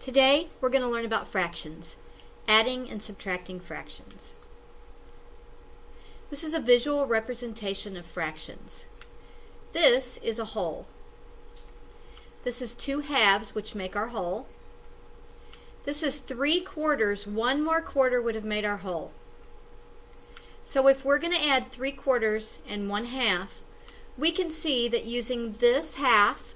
Today we're going to learn about fractions, adding and subtracting fractions. This is a visual representation of fractions. This is a whole. This is 2 halves, which make our whole. This is 3 quarters. 1 more quarter would have made our whole. So if we're going to add 3 quarters and 1 half, we can see that using this half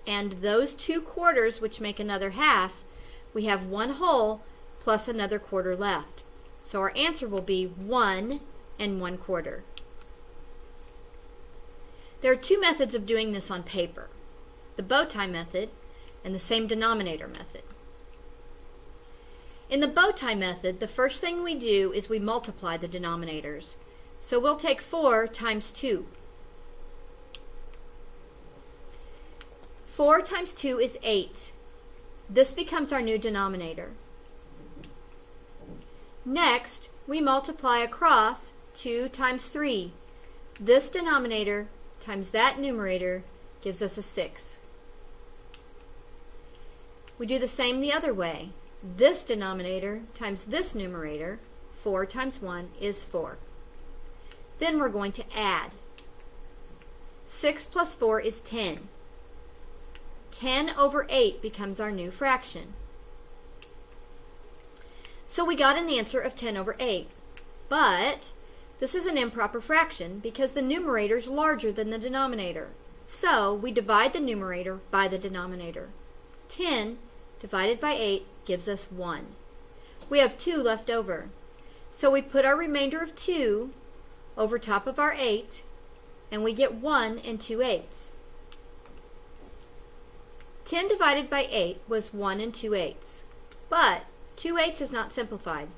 and those 2 quarters, which make another half, we have 1 whole plus another quarter left. So our answer will be 1 and 1 quarter. There are 2 methods of doing this on paper: the bow tie method and the same denominator method. In the bow tie method, the first thing we do is we multiply the denominators. So we'll take 4 times 2. 4 times 2 is 8. This becomes our new denominator. Next, we multiply across 2 times 3. This denominator times that numerator gives us a 6. We do the same the other way. This denominator times this numerator, 4 times 1 is 4. Then we're going to add. 6 plus 4 is 10. 10 over 8 becomes our new fraction. So we got an answer of 10 over 8. But this is an improper fraction because the numerator is larger than the denominator. So we divide the numerator by the denominator. 10 divided by 8 gives us 1. We have 2 left over. So we put our remainder of 2 over top of our 8, and we get 1 and 2/8. 10 divided by 8 was 1 and 2/8. But 2/8 is not simplified.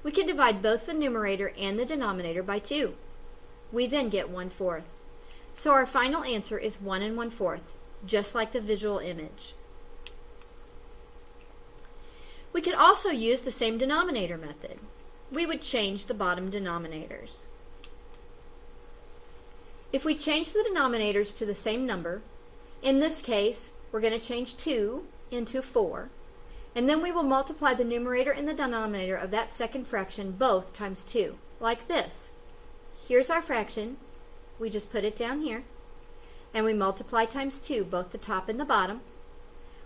We can divide both the numerator and the denominator by 2. We then get 1/4. So our final answer is 1 and 1/4, just like the visual image. We could also use the same denominator method. We would change the bottom denominators. If we change the denominators to the same number, in this case, we're going to change 2 into 4, and then we will multiply the numerator and the denominator of that second fraction both times 2, like this. Here's our fraction. We just put it down here, and we multiply times 2, both the top and the bottom.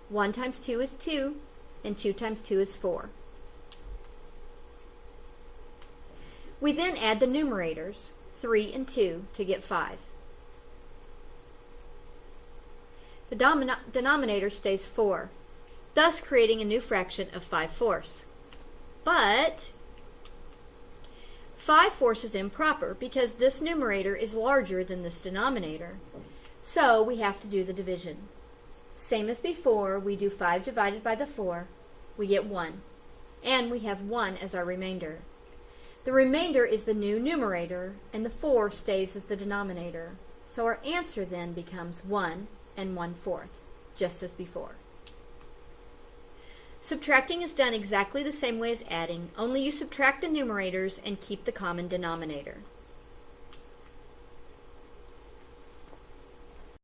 1 times 2 is 2, and 2 times 2 is 4. We then add the numerators, 3 and 2, to get 5. The denominator stays 4, thus creating a new fraction of 5/4. But 5/4 is improper because this numerator is larger than this denominator. So we have to do the division. Same as before, we do 5 divided by the 4, we get 1, and we have 1 as our remainder. The remainder is the new numerator, and the 4 stays as the denominator. So our answer then becomes 1 and 1/4, just as before. Subtracting is done exactly the same way as adding, only you subtract the numerators and keep the common denominator.